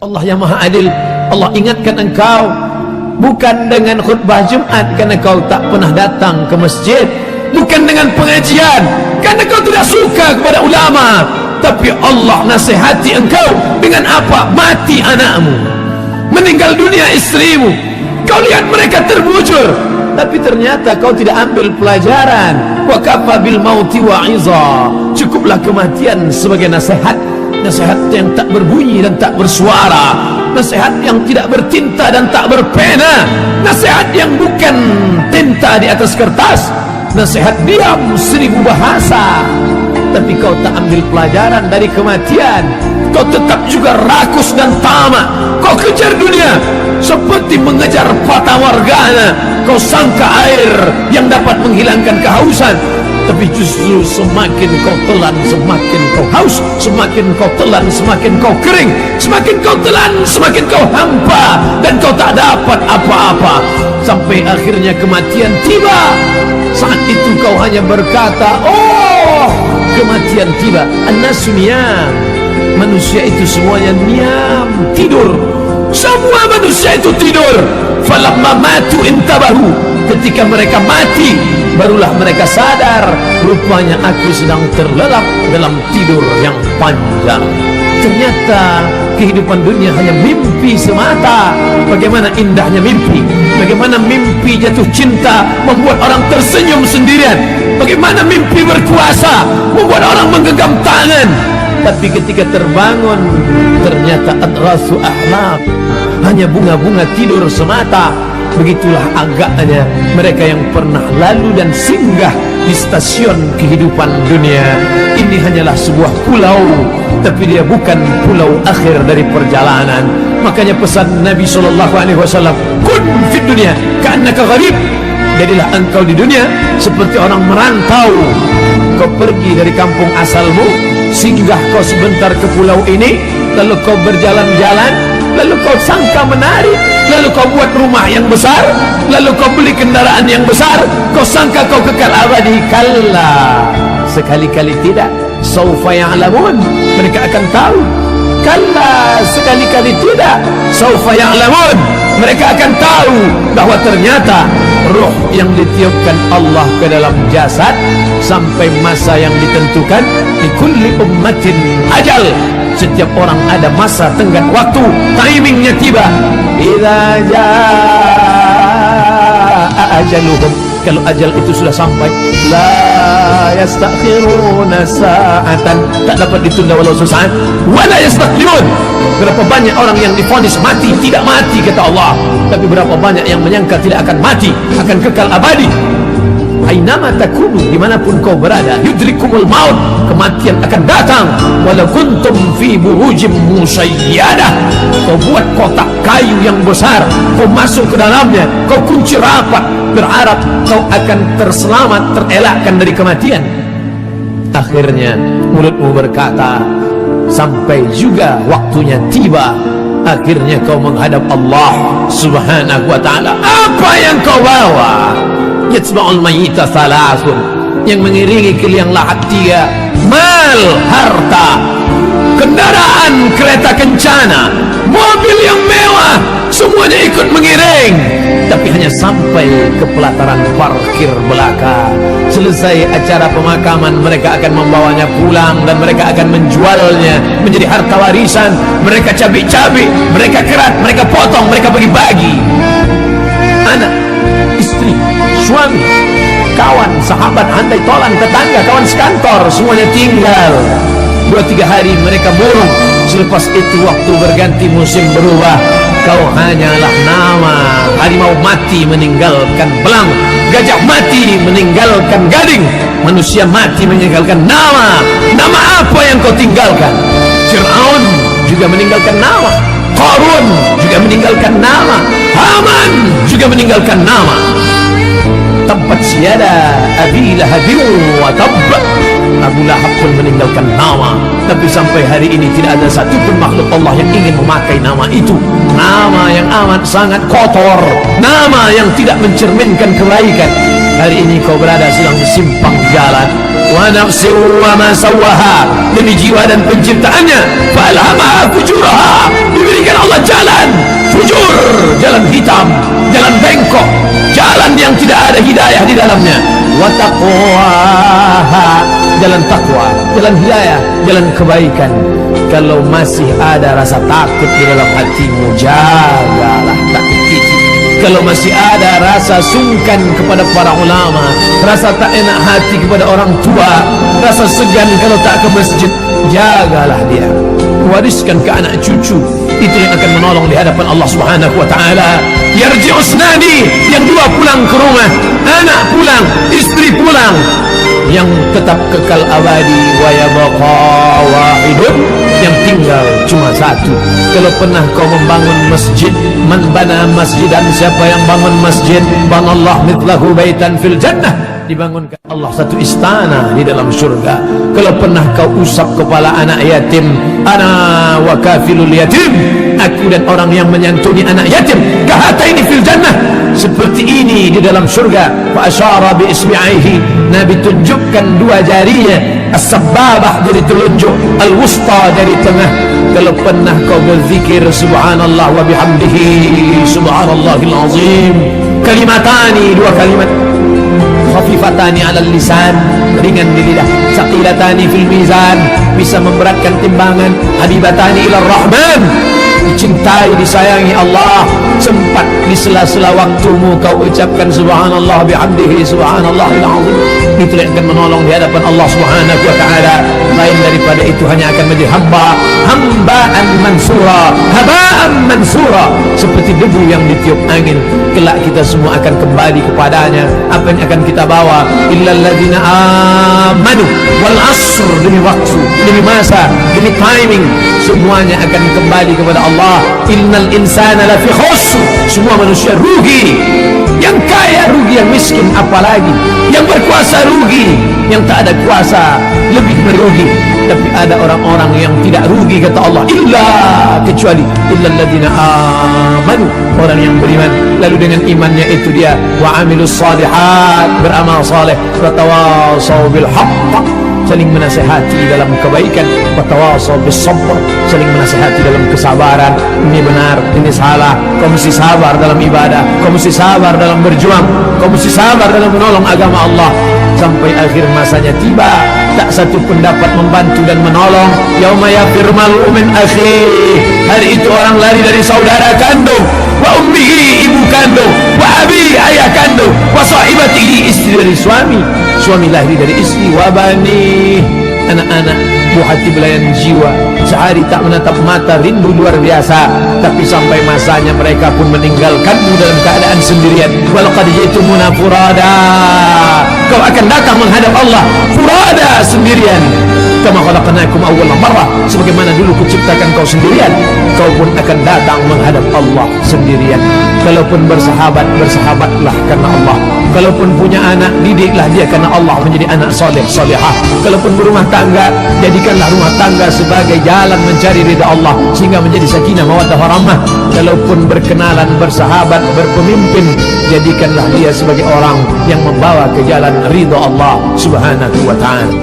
Allah yang maha adil. Allah ingatkan engkau bukan dengan khutbah Jumat karena kau tak pernah datang ke masjid, bukan dengan pengajian karena kau tidak suka kepada ulama, tapi Allah nasihati engkau dengan apa? Mati anakmu, meninggal dunia istrimu, kau lihat mereka terbujur, tapi ternyata kau tidak ambil pelajaran. Wa kafa bil mauti wa'iza, cukuplah kematian sebagai nasihat. Nasihat yang tak berbunyi dan tak bersuara, nasihat yang tidak bertinta dan tak berpena, nasihat yang bukan tinta di atas kertas, nasihat diam 1000 bahasa. Tapi kau tak ambil pelajaran dari kematian, kau tetap juga rakus dan tamak. Kau kejar dunia seperti mengejar fata morgana. Kau sangka air yang dapat menghilangkan kehausan, tapi justru semakin kau telan semakin kau haus, semakin kau telan semakin kau kering, semakin kau telan semakin kau hampa, dan kau tak dapat apa-apa sampai akhirnya kematian tiba. Saat itu kau hanya berkata, oh kematian tiba. An-nasu niyam, manusia itu semuanya niyam, tidur. Semua manusia itu tidur. Falamma matu intabahu, ketika mereka mati barulah mereka sadar, rupanya aku sedang terlelap dalam tidur yang panjang. Ternyata kehidupan dunia hanya mimpi semata. Bagaimana indahnya mimpi, bagaimana mimpi jatuh cinta membuat orang tersenyum sendirian, bagaimana mimpi berkuasa membuat orang menggenggam tangan. Tapi ketika terbangun ternyata adrasu ahlam, hanya bunga-bunga tidur semata. Begitulah agaknya mereka yang pernah lalu dan singgah di stasiun kehidupan dunia. Ini hanyalah sebuah pulau, tapi dia bukan pulau akhir dari perjalanan. Makanya pesan Nabi SAW, kun fid dunia ka'annaka gharib, jadilah engkau di dunia seperti orang merantau. Kau pergi dari kampung asalmu, singgah kau sebentar ke pulau ini, lalu kau berjalan-jalan, lalu kau sangka menarik, lalu kau buat rumah yang besar, lalu kau beli kendaraan yang besar, kau sangka kau kekal abadi. Kalla, sekali-kali tidak. Saufa ya'lamun, mereka akan tahu. Kalla, sekali-kali tidak. Saufa ya'lamun, mereka akan tahu bahwa ternyata ruh yang ditiupkan Allah ke dalam jasad sampai masa yang ditentukan. Di kulli ummatin ajal, setiap orang ada masa tenggat waktu, timingnya tiba. Idza jaa ajaluhum, kalau ajal itu sudah sampai, la yastakhiruna sa'atan, tak dapat ditunda walau sesaat, wala yastaqdimun. Berapa banyak orang yang divonis mati, tidak mati kata Allah, tapi berapa banyak yang menyangka tidak akan mati, akan kekal abadi. Ainama takunu, dimanapun kau berada, yudrikumul maut, kematian akan datang. Walau kuntum fi burujim musayyadah, kau buat kotak kayu yang besar, kau masuk ke dalamnya, kau kunci rapat, berharap kau akan terselamat, terelakkan dari kematian. Akhirnya mulutmu berkata, sampai juga waktunya tiba. Akhirnya kau menghadap Allah Subhanahu wa ta'ala. Apa yang kau bawa? Yatsba'ul mayyita thalathun, yang mengiringi ke liang lahat 3. Mal, harta, kendaraan, kereta kencana, mobil yang mewah, semuanya ikut mengiring. Tapi hanya sampai ke pelataran parkir belaka. Selesai acara pemakaman, mereka akan membawanya pulang dan mereka akan menjualnya menjadi harta warisan. Mereka cabik-cabik, mereka kerat, mereka potong, mereka bagi-bagi. Anak, istri, suami, kawan, sahabat, handai tolan, tetangga, kawan sekantor, semuanya tinggal. 2-3 hari mereka murung. Selepas itu waktu berganti, musim berubah. Kau hanyalah nama. Harimau mati meninggalkan belang, gajah mati meninggalkan gading, manusia mati meninggalkan nama. Nama apa yang kau tinggalkan? Fir'aun juga meninggalkan nama, Qarun juga meninggalkan nama, Haman juga meninggalkan nama. Tempat siada Abi Lahabin wa Tabb, Abu Lahab pun meninggalkan nama. Tapi sampai hari ini tidak ada satupun makhluk Allah yang ingin memakai nama itu. Nama yang amat sangat kotor, nama yang tidak mencerminkan kebaikan. Hari ini kau berada sedang di simpang jalan. Wa nafsin wa ma sawaha, demi jiwa dan penciptaannya. Fa alhamaha fujuraha, diberikan jalan hitam, jalan bengkok, jalan yang tidak ada hidayah di dalamnya. Wa taqwaha, jalan takwa, jalan hidayah, jalan kebaikan. Kalau masih ada rasa takut di dalam hatimu, jagalah takut itu. Kalau masih ada rasa sungkan kepada para ulama, rasa tak enak hati kepada orang tua, rasa segan kalau tak ke masjid, jagalah dia. Wariskan ke anak cucu. Itu yang akan menolong di hadapan Allah Subhanahu wa taala. Yarji'u usnani, yang dua pulang ke rumah, anak pulang, istri pulang. Yang tetap kekal abadi, wa yabqa wahidun, yang tinggal cuma satu. Kalau pernah kau membangun masjid, man bana masjidan, siapa yang bangun masjid, banallahu mithlahu baitan fil jannah, dibangunkan Allah satu istana di dalam surga. Kalau pernah kau usap kepala anak yatim, ana wa kafilul yatim, aku dan orang yang menyantuni anak yatim, kahataini fil jannah, seperti ini di dalam surga. Fa asyara bi isbi'aihi, Nabi tunjukkan dua jarinya, as-sababah dari telunjuk, al-wusta dari tengah. Kalau pernah kau berzikir subhanallah wa bihamdihi subhanallahil azim, kalimatani, dua kalimat, khafifatani ala lisan, ringan di lidah, saqilatani fil mizan, bisa memberatkan timbangan, habibatani ila rahman, dicintai, disayangi Allah. Sempat di sela-sela waktumu kau ucapkan subhanallah bihamdihi subhanallahil azim. Itu yang akan menolong di hadapan Allah Subhanahu wa taala. Lain daripada itu hanya akan menjadi hambaan mansura, habaan mansura, seperti debu yang ditiup angin. Kelak kita semua akan kembali kepadanya. Apa yang akan kita bawa? Illal ladzina amanu wal asr, demi waktu, demi masa, demi timing, semuanya akan kembali kepada Allah. Innal insana lafi khusr, semua manusia rugi. Yang kaya rugi, yang miskin apalagi, yang berkuasa rugi, yang tak ada kuasa lebih merugi. Tapi ada orang-orang yang tidak rugi, kata Allah, illa, kecuali illal ladzina amanu, orang yang beriman. Lalu dengan imannya itu dia wa amilus salihat, beramal saleh, wa tawasaw bil haqq, saling menasihati dalam kebaikan, wa tawasaw bis sabr, saling menasihati dalam kesabaran. Ini benar, ini salah, kau mesti sabar dalam ibadah, kau mesti sabar dalam berjuang, kau mesti sabar dalam menolong agama Allah. Sampai akhir masanya tiba, tak satu pendapat membantu dan menolong. Yauma yafirru mar'u min akhihi, hari itu orang lari dari saudara kandung, wa ummihi, ibu kandung, wa abi, ayah kandung, wa sahibatihi, istri dari suami, suami lari dari istri, wa bani, anak-anak, buah hati belayan jiwa. Sehari tak menatap mata, rindu luar biasa. Tapi sampai masanya mereka pun meninggalkanmu dalam keadaan sendirian. Walaqad ji'tumuna furada, kau akan datang menghadap Allah furada, sendirian. Kama khalaqnakum awwala marrah, sebagaimana dulu kuciptakan kau sendirian, kau pun akan datang menghadap Allah sendirian. Kalaupun bersahabat, bersahabatlah karena Allah. Kalaupun punya anak, didiklah dia karena Allah menjadi anak soleh solehah. Kalaupun berumah tangga, jadikanlah rumah tangga sebagai jalan mencari ridha Allah, sehingga menjadi sakinah mawaddah warahmah. Kalaupun berkenalan, bersahabat, berpemimpin, jadikanlah dia sebagai orang yang membawa ke jalan ridha Allah Subhanahu wa ta'ala.